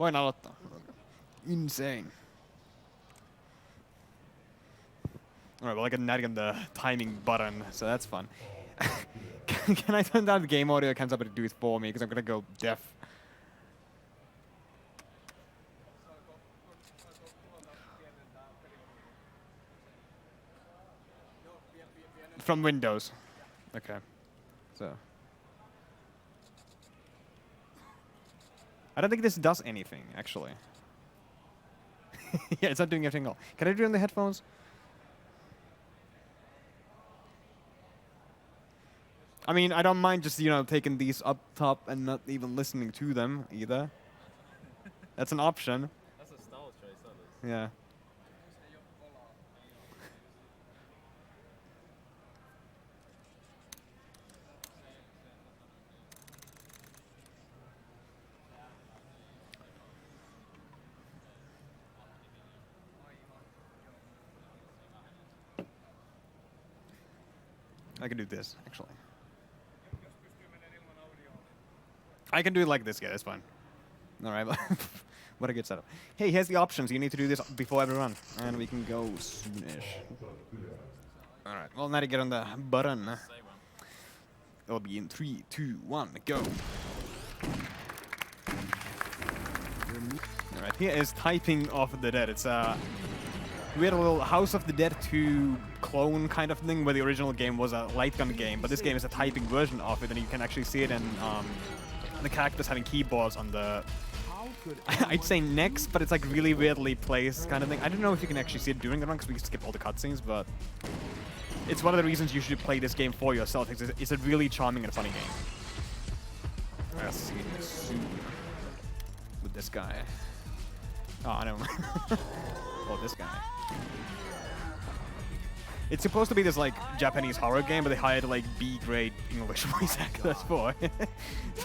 Voin aloittaa. Insane. Alright, well I can navigate the timing button, so that's fun. Can I turn down the game audio? Can somebody do it for me? Because I'm gonna go deaf. From Windows. Okay. So. I don't think this does anything, actually. Yeah, it's not doing anything at all. Can I do it on the headphones? I mean, I don't mind just, you know, taking these up top and not even listening to them either. That's an option. That's a style choice, that is. Yeah. I can do this, actually. I can do it like this, yeah, that's fine. Alright, what a good setup. Hey, here's the options. You need to do this before every run. And we can go soonish. Alright, well, now to get on the button. It'll be in 3, 2, 1, go. Alright, here is Typing of the Dead. It's a weird little House of the Dead 2 clone kind of thing, where the original game was a light gun game, but this game is a typing version of it, and you can actually see it in the characters having keyboards on the, I'd say necks, but it's like really weirdly placed kind of thing. I don't know if you can actually see it during the run, because we skip all the cutscenes, but it's one of the reasons you should play this game for yourself. It's a really charming and funny game. I'll see you soon with this guy. Oh, I don't know. Oh, this guy. It's supposed to be this like Japanese horror game, but they hired like B-grade English voice actors for it.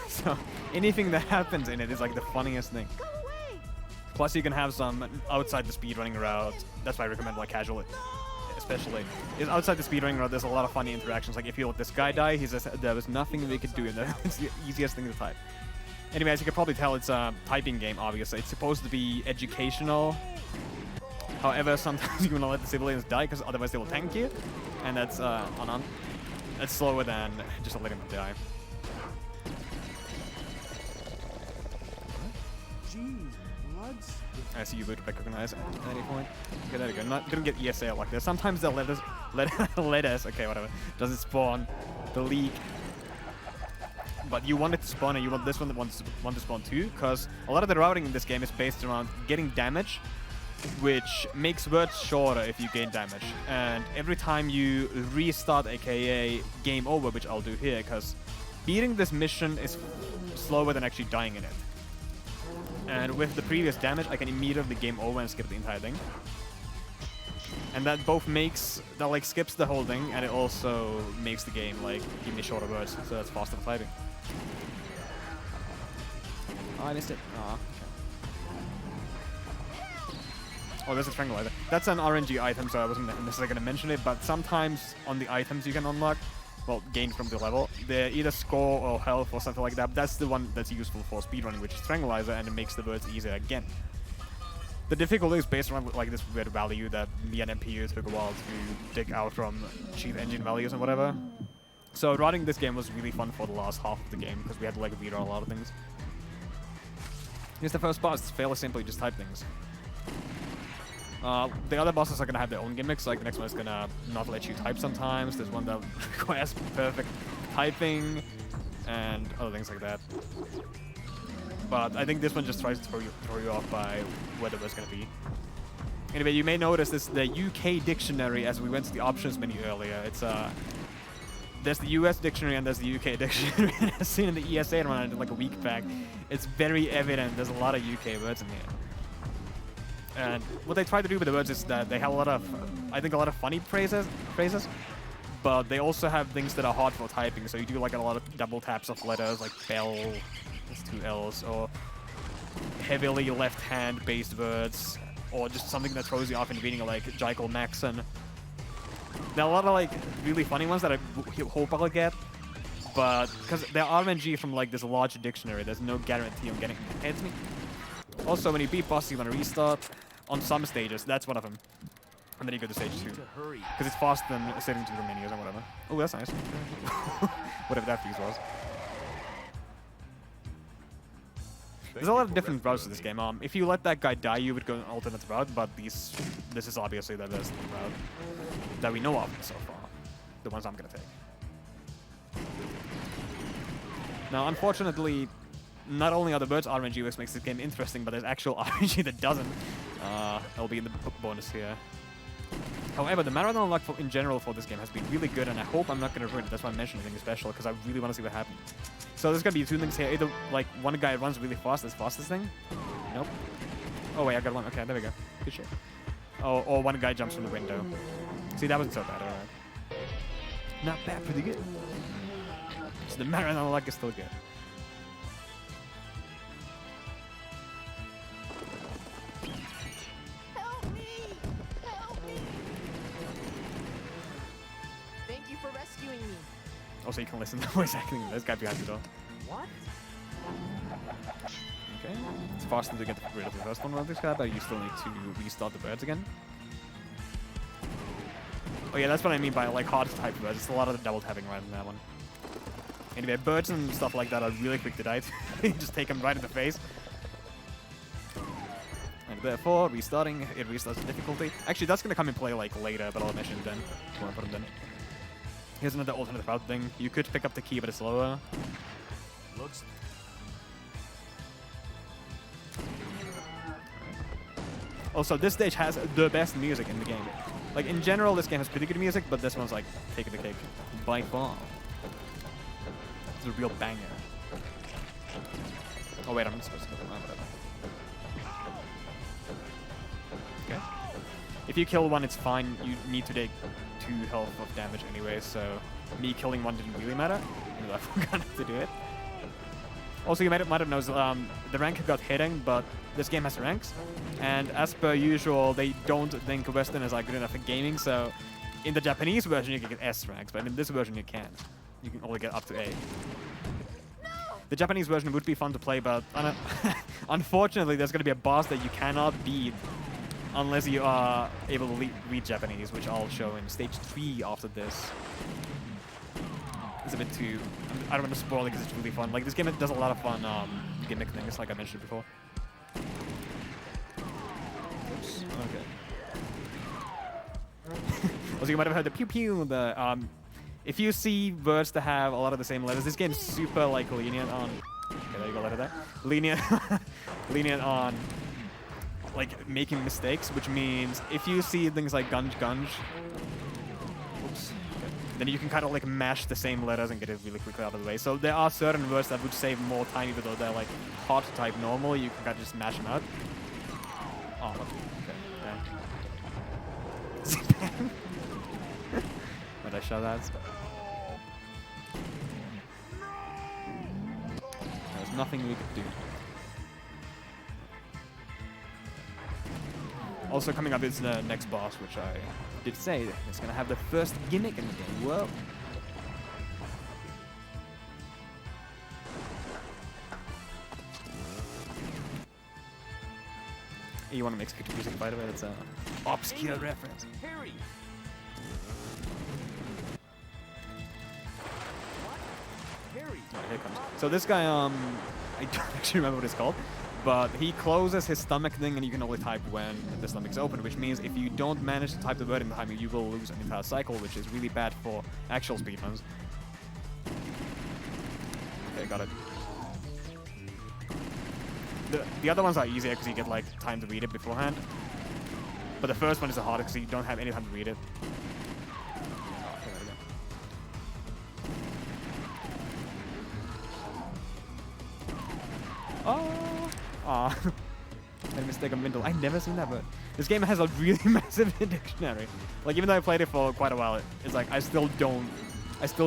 So anything that happens in it is like the funniest thing. Plus you can have some outside the speedrunning route. That's why I recommend like casual, especially. Is outside the speedrunning route, there's a lot of funny interactions. Like if you let this guy die, he says there was nothing we could do, and it's the easiest thing to type. Anyway, as you can probably tell, it's a typing game, obviously. It's supposed to be educational. However, sometimes you want to let the civilians die, because otherwise they will tank you. And that's that's slower than just letting them die. Jeez, bloods. I see you would recognize at any point. Okay, there we go. Not gonna get ESA like this. Sometimes they'll let us. Okay, whatever. Does it spawn the leak? But you want it to spawn, and you want this one that wants to spawn too, because a lot of the routing in this game is based around getting damage, which makes words shorter if you gain damage. And every time you restart, aka game over, which I'll do here, because beating this mission is slower than actually dying in it. And with the previous damage, I can immediately game over and skip the entire thing. And that both makes, that like skips the whole thing, and it also makes the game like give me shorter words, so that's faster typing. Oh, I missed it. Aw. Oh, there's a tranquilizer. That's an RNG item, so I wasn't necessarily going to mention it, but sometimes on the items you can unlock, well, gain from the level, they're either score or health or something like that. That's the one that's useful for speedrunning, which is tranquilizer, and it makes the words easier again. The difficulty is based on like this weird value that me and MPU took a while to dig out from cheap engine values and whatever. So running this game was really fun for the last half of the game, because we had to like read a lot of things. Here's the first boss. It's fairly simple, you just type things. The other bosses are gonna have their own gimmicks, like the next one is gonna not let you type sometimes, there's one that requires perfect typing, and other things like that. But I think this one just tries to throw you off by where the word's gonna be. Anyway, you may notice this the UK dictionary as we went to the options menu earlier. It's there's the US dictionary and there's the UK dictionary. As seen in the ESA run I did like a week back, it's very evident there's a lot of UK words in here. And what they try to do with the words is that they have a lot of, I think, a lot of funny phrases, but they also have things that are hard for typing. So you do like a lot of double taps of letters, like bell, there's 2 L's, or heavily left-hand based words, or just something that throws you off in reading, like Jekyll Maxon. There are a lot of like really funny ones that I hope I'll get, but because they're RNG from like this large dictionary, there's no guarantee on getting it. Hey, it's me. Also, when you beat bosses, you want to restart on some stages. That's one of them. And then you go to stage 2. Because it's faster than saving to the menus or whatever. Oh, that's nice. Whatever that piece was. There's a lot of different routes to this game. If you let that guy die, you would go an alternate route, but this is obviously the best route that we know of so far. The ones I'm gonna take. Now, unfortunately, not only are the birds RNG which makes this game interesting, but there's actual RNG that doesn't. That'll be in the bonus here. However, the marathon luck in general for this game has been really good, and I hope I'm not gonna ruin it. That's why I'm mentioning anything special, because I really want to see what happens. So there's gonna be two things here. Either like one guy runs really fast, that's fastest thing. Nope. Oh wait, I got one. Okay, there we go. Good shit. Oh, or one guy jumps from the window. See, that wasn't so bad. Alright. Not bad, pretty good. So the marathon luck is still good. Help me! Help me! Thank you for rescuing me. Also, you can listen to the voice acting. There's a guy behind the door. What? Okay. It's faster to get rid of the first one with this guy, but you still need to restart the birds again. Oh yeah, that's what I mean by like hard type birds. It's a lot of the double tapping right in that one. Anyway, birds and stuff like that are really quick to die. You just take them right in the face. And therefore, restarting, it restarts the difficulty. Actually, that's gonna come in play like later, but I'll mention it then. Won't put them then. Here's another alternate route thing. You could pick up the key, but it's slower. Looks. Also, this stage has the best music in the game. Like, in general, this game has pretty good music, but this one's, like, taking the cake. By far. It's a real banger. Oh, wait, I'm not supposed to kill him. Whatever. Okay. If you kill one, it's fine. You need to take 2 health of damage anyway, so me killing one didn't really matter. Even though I forgot to do it. Also, you might have noticed the rank got hidden, but this game has ranks. And as per usual, they don't think Westerners are good enough at gaming, so in the Japanese version you can get S ranks, but in this version you can't. You can only get up to A. The Japanese version would be fun to play, but unfortunately there's going to be a boss that you cannot beat unless you are able to read Japanese, which I'll show in stage 3 after this. It's a bit too... I don't want to spoil it because it's really fun. Like, this game does a lot of fun gimmick things, like I mentioned before. Oops. Okay. Also, you might have heard the pew pew. The if you see words that have a lot of the same letters, this game's super like lenient on. Okay, there you go, letter there. Lenient on like making mistakes, which means if you see things like gunge gunge. Oops. Then you can kind of like mash the same letters and get it really quickly out of the way. So there are certain words that would save more time, even though they're like hard to type normal. You can kind of just mash them out. Oh, okay. Did I show that? There's nothing we could do. Also coming up is the next boss, which I did say is going to have the first gimmick in the game. Whoa. You want to make good music, by the way? That's an obscure reference. Harry. Harry. Alright, here it comes. So this guy, I don't actually remember what it's called, but he closes his stomach thing, and you can only type when the stomach's open, which means if you don't manage to type the word in time, you will lose an entire cycle, which is really bad for actual speedruns. Okay, got it. The other ones are easier because you get like time to read it beforehand, but the first one is the hardest because you don't have any time to read it. Oh, okay, there we go. Oh, ah, made a mistake on Mindle. I've never seen that word. This game has a really massive dictionary. Like, even though I played it for quite a while, it's like I still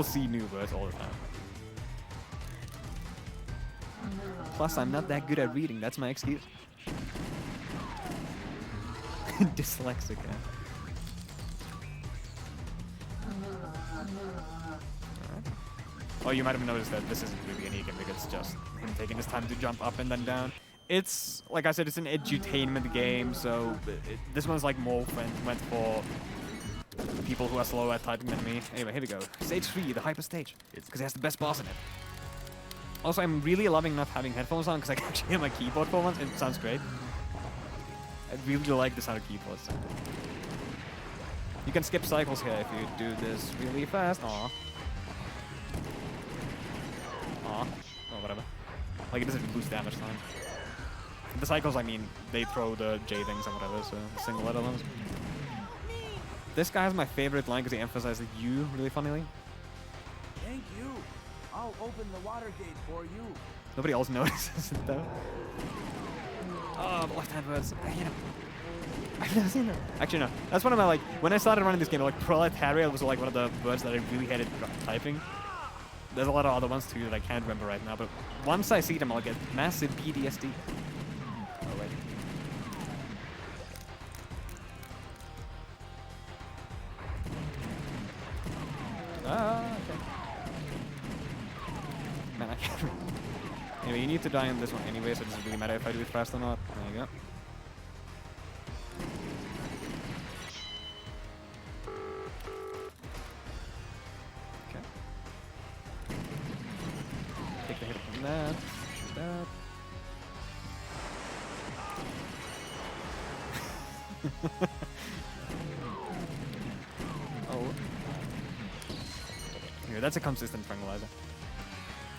see new words all the time. Plus, I'm not that good at reading. That's my excuse. Dyslexic. Alright. Oh, you might have noticed that this isn't really an e-gimmick. It's just him taking his time to jump up and then down. It's, like I said, it's an edutainment game, so this one's like more meant for people who are slower at typing than me. Anyway, here we go. Stage 3, the hyper stage. It's because it has the best boss in it. Also, I'm really loving not having headphones on because I can actually hear my keyboard for once. It sounds great. I really like the sound of keyboards. You can skip cycles here if you do this really fast. Aw. Aw. Oh, whatever. Like, it doesn't boost damage time. The cycles, I mean, they throw the J things and whatever, so single letter ones. This guy has my favorite line because he emphasizes the U really funnily. Thank you. I'll open the water gate for you. Nobody else notices it though. Oh, left-hand words. I hate 'em. I've never seen that. Actually, no. That's one of my, like, when I started running this game, like, proletariat was like one of the words that I really hated typing. There's a lot of other ones too that I can't remember right now, but once I see them, I'll get massive PTSD. Oh, wait. Ah, okay. Man, I can't. Anyway, you need to die in this one anyway, so it doesn't really matter if I do it fast or not. There you go. Okay. Take the hit from that. Shoot that. Oh. Anyway, that's a consistent tranquilizer.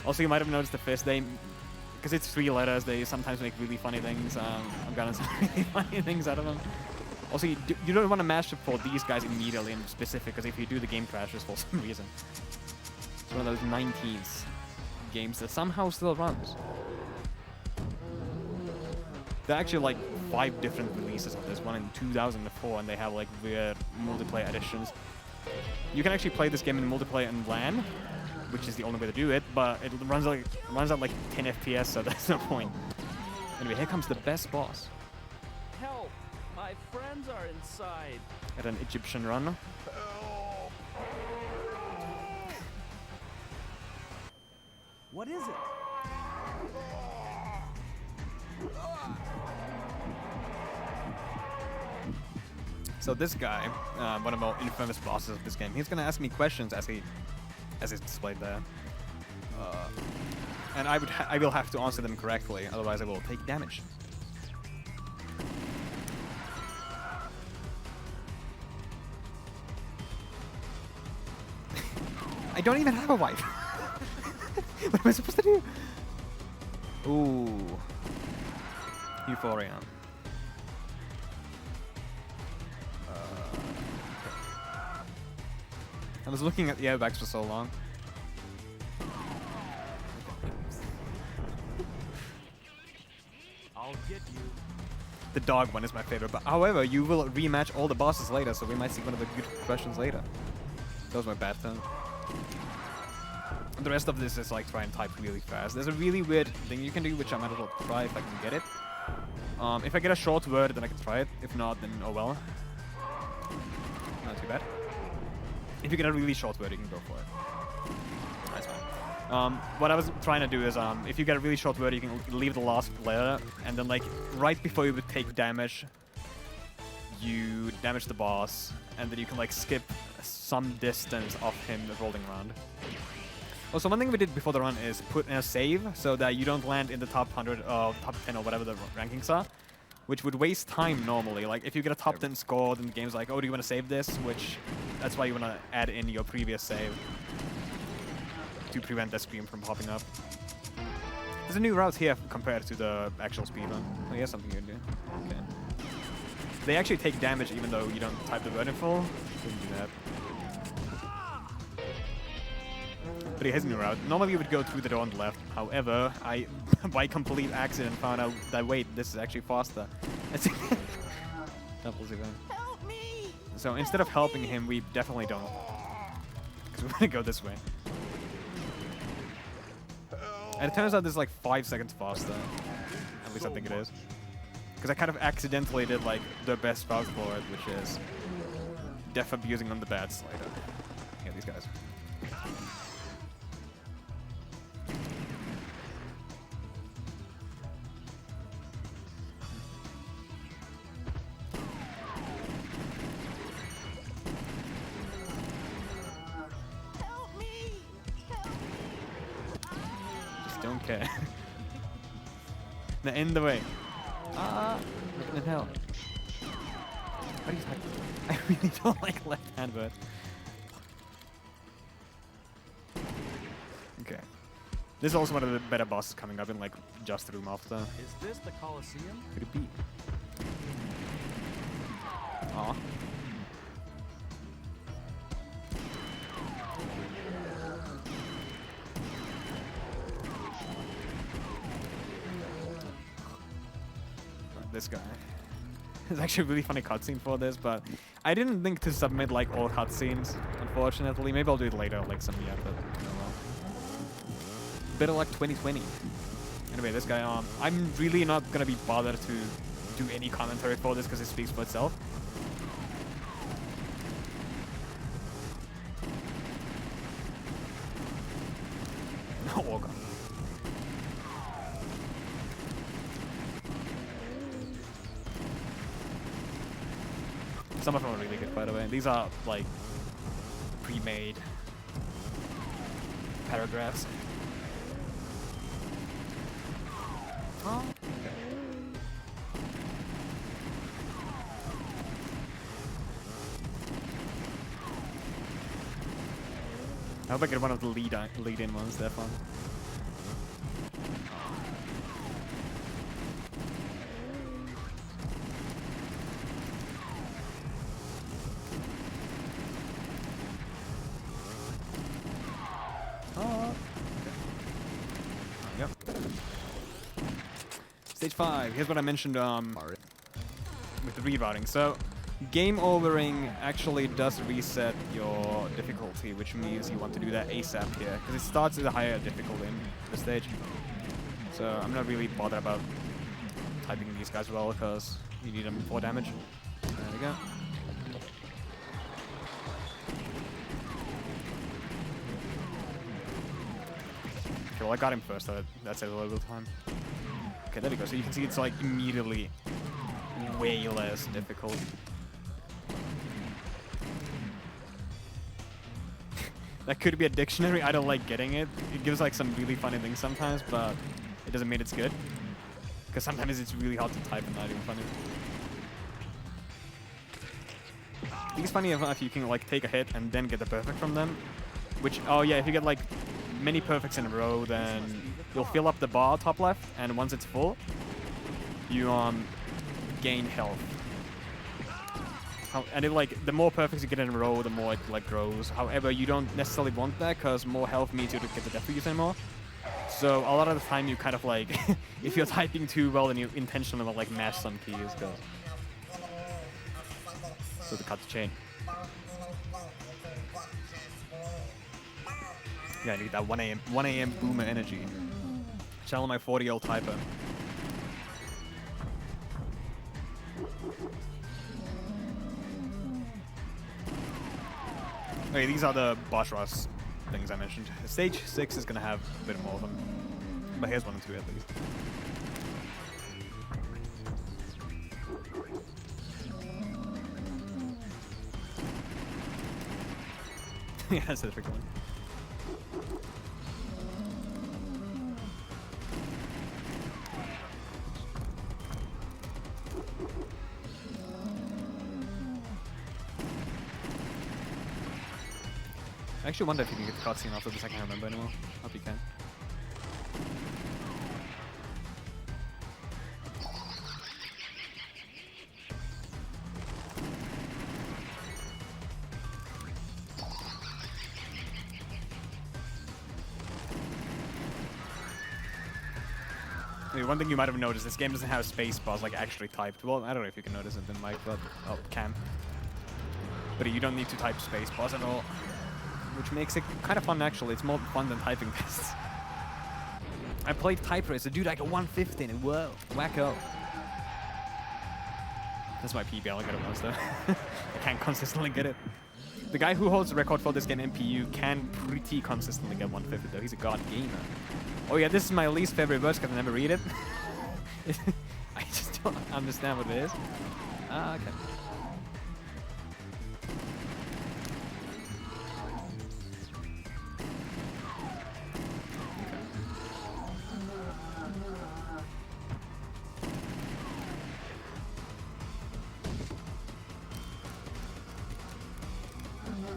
Also, you might have noticed the fist, because it's 3 letters, they sometimes make really funny things. I've gotten some really funny things out of them. Also, you don't want to mash up for these guys immediately in specific, because if you do, the game crashes for some reason. It's one of those 90s games that somehow still runs. There are actually like 5 different releases of this, one in 2004, and they have like weird multiplayer editions. You can actually play this game in multiplayer and LAN, which is the only way to do it, but it runs at like 10 FPS, so that's no point. Anyway, here comes the best boss. Help! My friends are inside. At an Egyptian run. What is it? So this guy, one of the more infamous bosses of this game, he's gonna ask me questions as is displayed there. And I will have to answer them correctly, otherwise I will take damage. I don't even have a wife. What am I supposed to do? Ooh. Euphoria. I was looking at the airbags for so long. I'll get you. The dog one is my favorite, but however, you will rematch all the bosses later, so we might see one of the good questions later. That was my bad turn. The rest of this is like try and type really fast. There's a really weird thing you can do, which I might as well try if I can get it. If I get a short word, then I can try it. If not, then oh well. Not too bad. If you get a really short word, you can go for it. That's fine. What I was trying to do is, if you get a really short word, you can leave the last letter, and then like right before you would take damage, you damage the boss, and then you can like skip some distance of him rolling around. Also, one thing we did before the run is put in a save so that you don't land in the top 100 or top 10 or whatever the rankings are, which would waste time normally. Like if you get a top 10 score, then the game's like, oh, do you want to save this? Which that's why you want to add in your previous save to prevent that screen from popping up. There's a new route here compared to the actual speedrun. Oh, here's something you can do. Okay. They actually take damage even though you don't type the word in full. Shouldn't do that. But here's a new route. Normally you would go through the door on the left. However, I, by complete accident, found out that, wait, this is actually faster. Doubles again. Help me! So instead of helping him, we definitely don't. Because we're going to go this way. And it turns out this is like 5 seconds faster. At least I think it is. Because I kind of accidentally did like the best route for it, which is def abusing on the bad slider. Yeah, these guys. Okay. Now in the way. What the hell? What are you talking about? I really don't like left-hand bird. Okay. This is also one of the better bosses coming up in like just the room after. Is this the Colosseum? Could it be? Aw. This guy. It's actually a really funny cutscene for this, but I didn't think to submit like all cutscenes, unfortunately. Maybe I'll do it later, like some but oh well. Better luck 2020. Anyway, this guy, I'm really not gonna be bothered to do any commentary for this because it speaks for itself. Oh god. Some of them are really good, by the way. These are like pre-made paragraphs. Oh, okay. I hope I get one of the lead-in ones. They're fun. Yep. Stage 5. Here's what I mentioned with the rerouting. So, game overing actually does reset your difficulty, which means you want to do that ASAP here, because it starts at a higher difficulty in the stage. So I'm not really bothered about typing these guys well, because you need them for damage. There we go. Okay, well I got him first, so that's a little bit of time. Okay, there we go. So you can see it's like immediately way less difficult. That could be a dictionary. I don't like getting it. It gives like some really funny things sometimes, but it doesn't mean it's good. Because sometimes it's really hard to type and not even funny. I think it's funny if you can like take a hit and then get the perfect from them. Which, oh yeah, if you get like many perfects in a row, then you'll fill up the bar top left, and once it's full, you gain health. And it like the more perfects you get in a row, the more it like grows. However, you don't necessarily want that because more health means you don't get the death reduce anymore. So a lot of the time you kind of like, if you're typing too well, then you intentionally like mash some keys. So to cut the chain. Yeah, I need that 1 a.m. boomer energy. Channel my 40-year-old typer. Okay, these are the boss rush things I mentioned. Stage 6 is gonna have a bit more of them. But here's 1 and 2 at least. Yeah, that's a difficult one. I actually wonder if you can get the cutscene after this. I can't remember anymore. Hope you can. Okay, one thing you might have noticed, this game doesn't have space bars like actually typed. Well, I don't know if you can notice it in Mike, but can. But you don't need to type space bars at all. Which makes it kind of fun, actually. It's more fun than typing tests. I played Type Racer. Dude, I got 115. Whoa. Wacko. That's my PB. I'll get it once, though. I can't consistently get it. The guy who holds the record for this game, MPU, can pretty consistently get 150, though. He's a god gamer. Oh, yeah, this is my least favorite verse because I never read it. I just don't understand what it is. Ah, okay.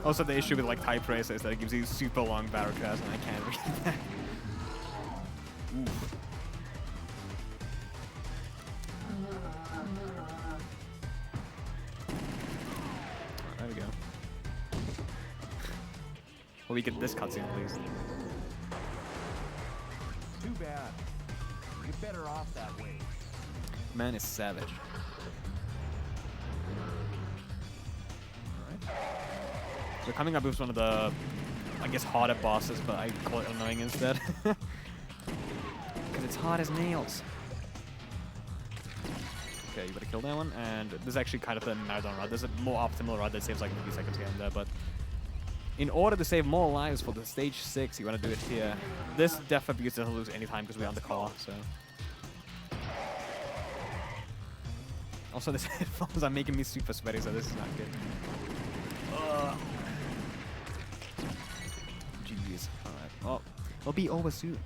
Also, the issue with like type racer is that it gives you super long barrel crash, and I can't read that. Oof. There we go. Well, we get this cutscene at least. Too bad. You're better off that way. Man is savage. Alright. So coming up with one of the, I guess, harder bosses, but I call it annoying instead. Because it's hard as nails. Okay, you better kill that one, and this is actually kind of a marathon run. There's a more optimal run that saves like a few seconds here and there, but in order to save more lives for the stage 6, you want to do it here. This death abuse doesn't lose any time because we're on the car, so. Also, this headphones are making me super sweaty, so this is not good. Jeez. Alright. Oh, it'll be over soon.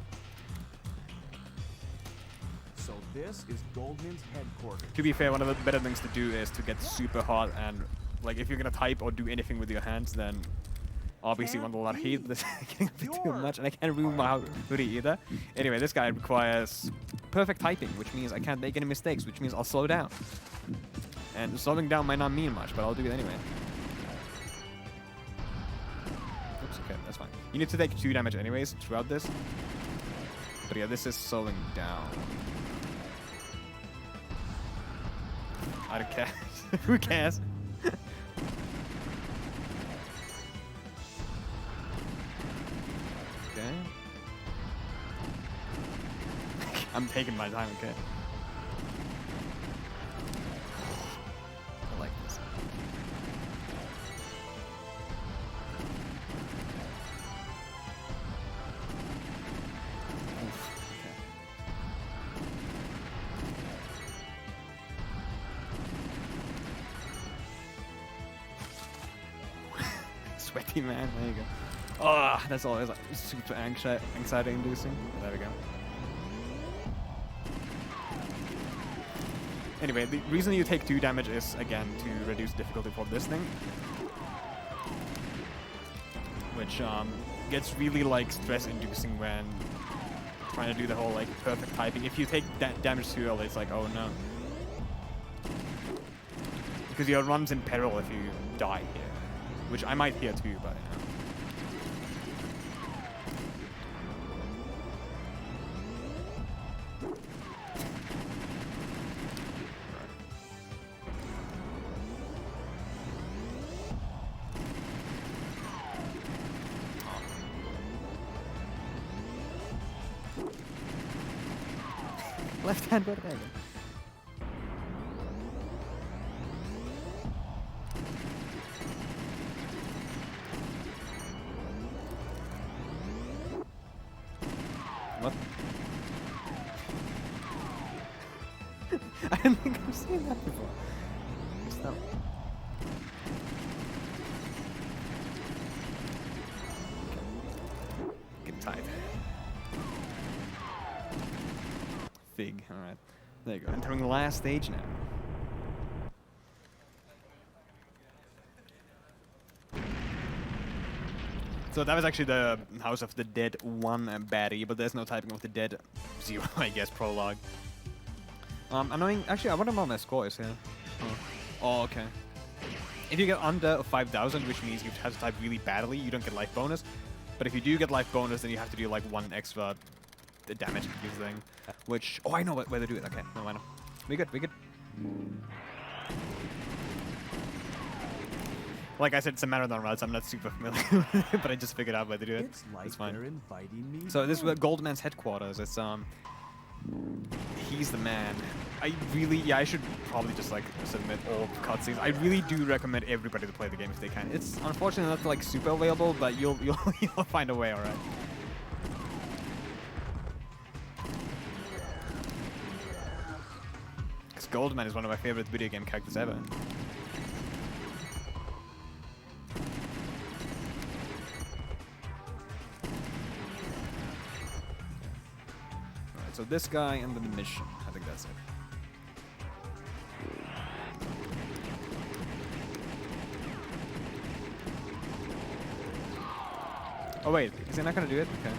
So this is Goldman's headquarters. To be fair, one of the better things to do is to get super hot and, like, if you're gonna type or do anything with your hands, then obviously want a lot of heat. This is getting a bit too much, and I can't ruin my hoodie either. Anyway, this guy requires perfect typing, which means I can't make any mistakes, which means I'll slow down. And slowing down might not mean much, but I'll do it anyway. Oops, okay, that's fine. You need to take 2 damage anyways throughout this. But yeah, this is slowing down. I don't care. Who cares? Okay. I'm taking my time, okay? I like this. Oof, okay. Sweaty man, there you go. Ah, oh, that's always like super anxiety inducing. There we go. Anyway, the reason you take 2 damage is, again, to reduce difficulty for this thing. Which gets really like stress inducing when trying to do the whole like perfect typing. If you take damage too early, it's like, oh no. Because your run's in peril if you die here. Which I might here too, but you know. Left hand, right hand. What? I don't think I've seen that before. What's that? Okay. Get tied. Fig, alright. There you go. Entering the last stage now. So that was actually the House of the Dead 1 baddie, but there's no typing of the Dead 0, I guess, prologue. Annoying. Actually, I wonder what my score is here. Oh, okay. If you get under 5,000, which means you have to type really badly, you don't get life bonus. But if you do get life bonus, then you have to do like 1 extra damage thing. Which, oh, I know where to do it. Okay, no, I know. We good, we good. Like I said, it's a marathon run, so I'm not super familiar with it, but I just figured out where to do it. It's like it's fine. they're inviting me. So this is Goldman's headquarters. It's he's the man. I really, yeah, I should probably just like submit all cutscenes. I really do recommend everybody to play the game if they can. It's unfortunately not like super available, but you'll find a way, all right. Because Goldman is one of my favorite video game characters ever. So this guy and the mission, I think that's it. Oh wait, is it not gonna do it? Okay.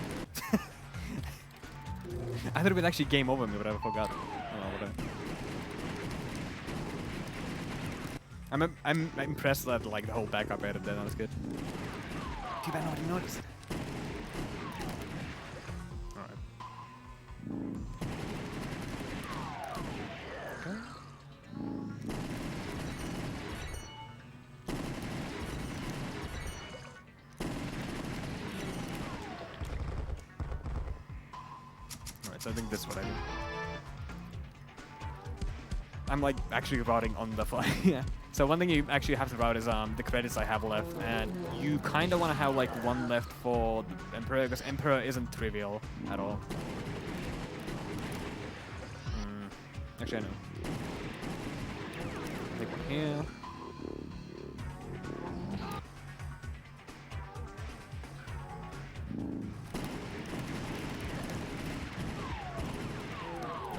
I thought it would actually game over me, but I forgot. Oh, whatever. I'm impressed that like the whole backup edit there. That was good. Too bad nobody noticed. All right. Okay. Alright, so I think this is what I do. I'm like actually routing on the fly. Yeah. So one thing you actually have to route is the credits I have left, and you kind of want to have like one left for the Emperor, because Emperor isn't trivial at all. Actually, I know. Take one here.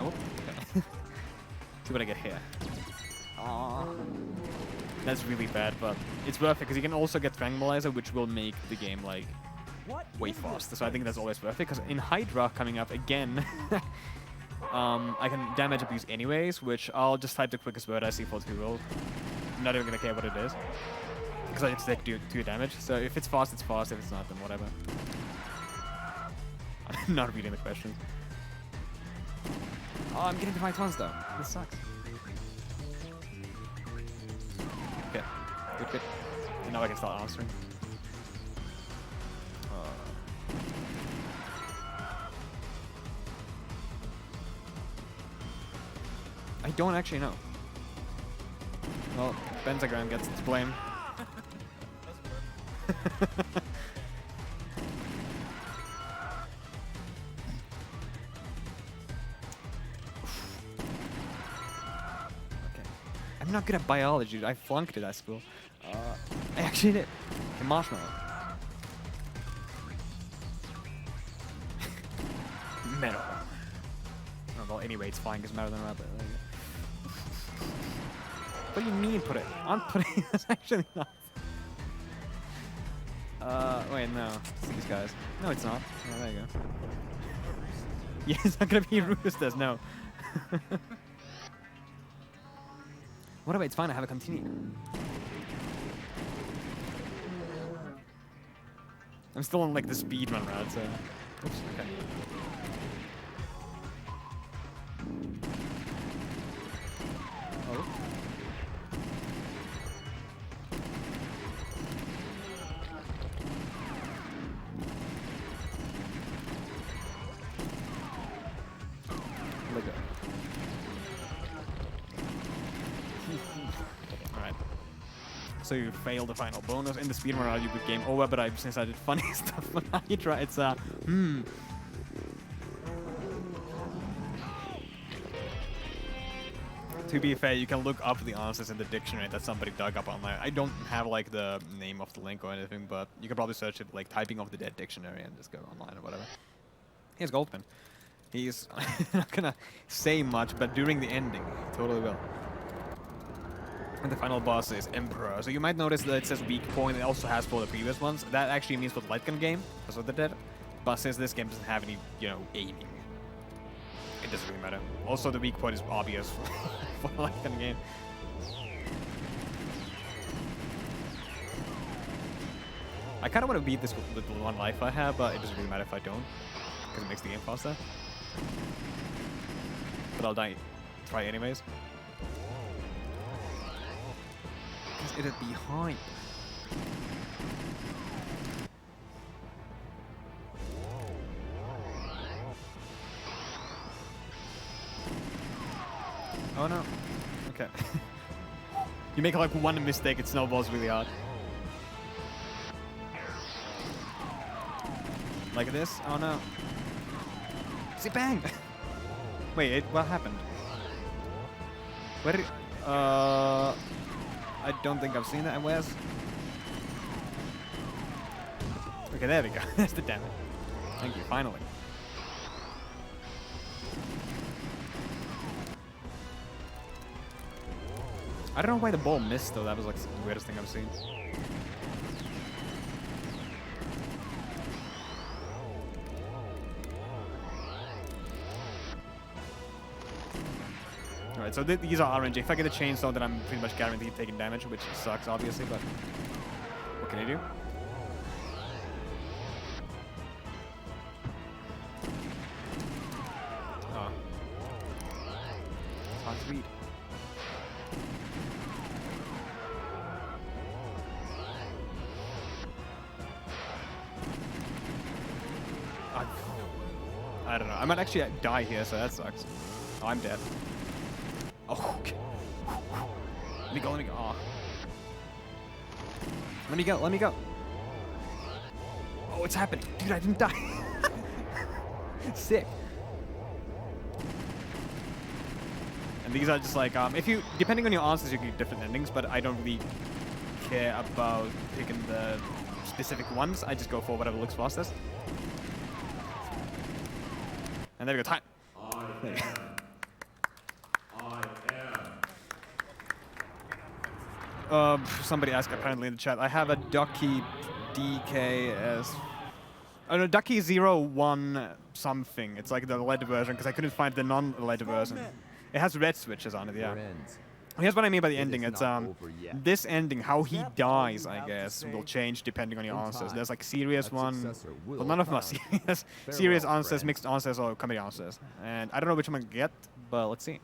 Oh, okay. See what I get here. Aww. That's really bad, but it's worth it because you can also get Tranquilizer, which will make the game like way faster. So I think that's always worth it, because in Hydra coming up again, I can damage abuse anyways, which I'll just type the quickest word I see for 2 roll. I'm not even gonna care what it is, because I just take 2 damage. So if it's fast, it's fast. If it's not, then whatever. I'm not reading the questions. Oh, I'm getting Divine Tons though. This sucks. Okay, good. And now I can start answering. I don't actually know. Well, Pentagram gets to blame. I'm not good at biology. I flunked it at school. I actually did. A marshmallow. Metal. Oh, well, anyway, it's fine because metal than rubber. What do you mean put it? I'm putting this actually not. Wait, no. It's these guys. No, it's not. Oh, there you go. Yeah, it's not gonna be roosters, no. Whatever, it's fine, I have a continue. I'm still on like the speedrun route, so. Oops, okay. Oh. Let go. Alright. So you failed the final bonus. In the speedrun route, you would game over, but since I did funny stuff on Hydra, it's To be fair, you can look up the answers in the dictionary that somebody dug up online. I don't have like the name of the link or anything, but you can probably search it like typing of the dead dictionary and just go online or whatever. Here's Goldman. He's not gonna say much, but during the ending, he totally will. And the final boss is Emperor. So you might notice that it says weak point. It also has for the previous ones. That actually means for the light gun game, because of the dead. But since this game doesn't have any, aiming, it doesn't really matter. Also, the weak point is obvious for the light gun game. I kind of want to beat this with the 1 life I have, but it doesn't really matter if I don't, because it makes the game faster. But I'll try anyways. Because it'll be behind. Oh no. Okay. You make like one mistake, it snowballs really hard. Like this? Oh no. See, bang! Wait, what happened? Where did I don't think I've seen that. And where's? Okay, there we go. That's the damage. Thank you, finally. I don't know why the ball missed though. That was like the weirdest thing I've seen. Alright, so these are RNG. If I get a chainsaw, then I'm pretty much guaranteed taking damage, which sucks, obviously, but what can I do? Oh. It's hard to read. I don't know. I might actually die here, so that sucks. Oh, I'm dead. Oh, okay. Let me go, let me go. Oh. Let me go, let me go. Oh, it's happening. Dude, I didn't die. Sick. And these are just like, depending on your answers, you get different endings, but I don't really care about picking the specific ones. I just go for whatever looks fastest. And there we go, time. There you go. Somebody asked apparently in the chat. I have a Ducky DKS. Oh no, Ducky 01 something. It's like the LED version because I couldn't find the non-LED version. It has red switches on it, yeah. Here's what I mean by the ending. It's this ending, how he dies, I guess, will change depending on your answers. There's like serious one. Well, none of them are serious. Serious answers, mixed answers, or comedy answers. And I don't know which one I'm gonna get, but let's see.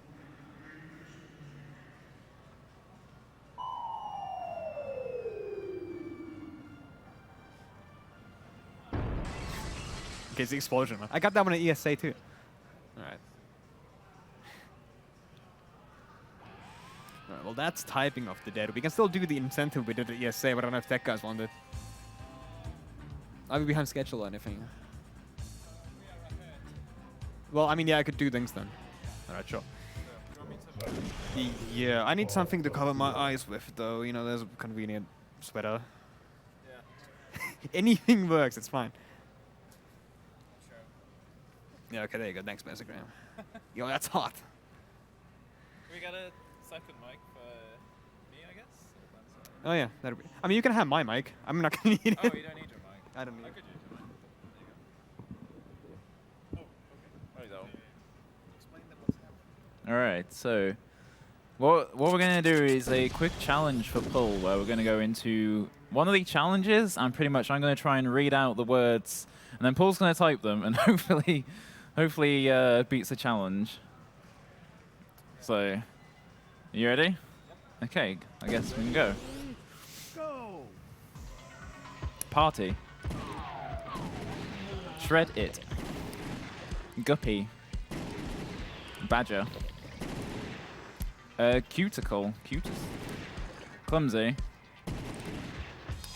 Okay, it's the explosion. I got that one at ESA too. Alright. Alright, well that's typing of the dead. We can still do the incentive we did at ESA, but I don't know if that guys wanted. I'll be behind schedule or anything. Well, I mean, yeah, I could do things then. Alright, sure. Yeah, I need something to cover my eyes with, though. You know, there's a convenient sweater. Yeah. Anything works, it's fine. Yeah, okay, there you go. Thanks, Instagram. Yo, that's hot. We got a second mic for me, I guess? Oh, yeah. That'd be, I mean, you can have my mic. I'm not going to need it. Oh, you don't need your mic? I don't need it. I could use your mic. There you go. Oh, okay. Oh, explain what's happening. Alright, so what we're going to do is a quick challenge for Pull, where we're going to go into one of the challenges, and pretty much I'm going to try and read out the words, and then Paul's going to type them, and hopefully beats the challenge. So, you ready? Okay, I guess we can go. Go! Party. Shred it. Guppy. Badger. Cuticle. Cutis. Clumsy.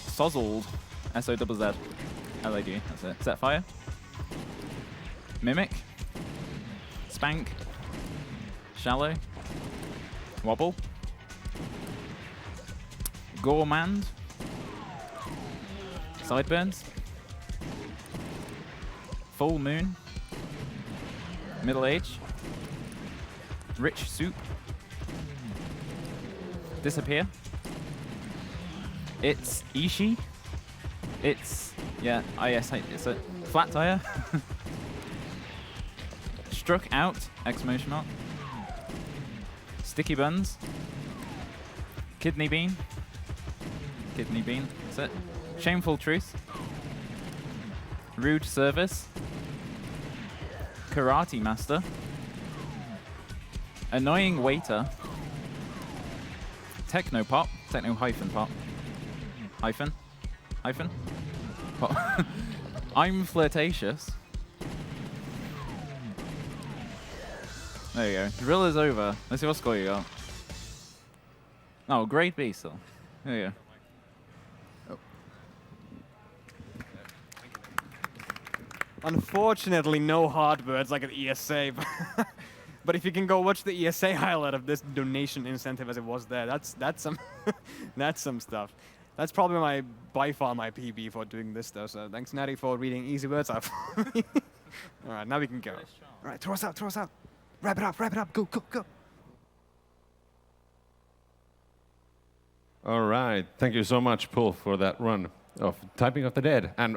Sozzled. S-O-Z-Z. L-A-D. That's it. Set fire. Mimic. Spank. Shallow. Wobble. Gourmand. Sideburns. Full moon. Middle age. Rich soup. Disappear. It's Ishi. It's, yeah, it's a flat tire. Struck out, exclamation mark. Sticky buns. Kidney bean. Kidney bean, that's it. Shameful truth. Rude service. Karate master. Annoying waiter. Techno pop. Techno hyphen pop. Hyphen. Hyphen. Pop. I'm flirtatious. There you go. Drill is over. Let's see what score you got. Oh, grade B still. There you go. Unfortunately, no hard words like at ESA. But if you can go watch the ESA highlight of this donation incentive as it was there, that's some that's some stuff. That's probably by far my PB for doing this though. So thanks, Natty, for reading easy words out for me. All right, now we can go. All right, throw us out, throw us out. Wrap it up, go, go, go. All right, thank you so much, Pull, for that run of Typing of the Dead, and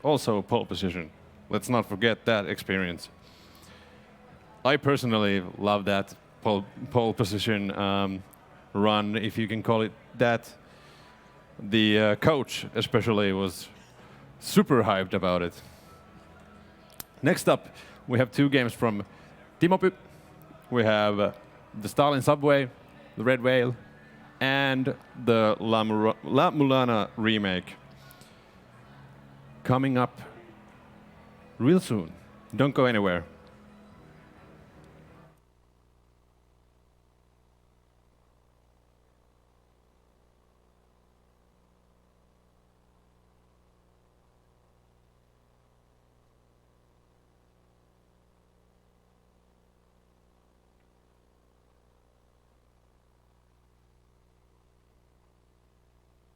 also pole position. Let's not forget that experience. I personally love that pole position run, if you can call it that. The coach especially was super hyped about it. Next up, we have 2 games from Timopy. We have the Stalin Subway, the Red Whale, and the La Mulana remake. Coming up real soon. Don't go anywhere.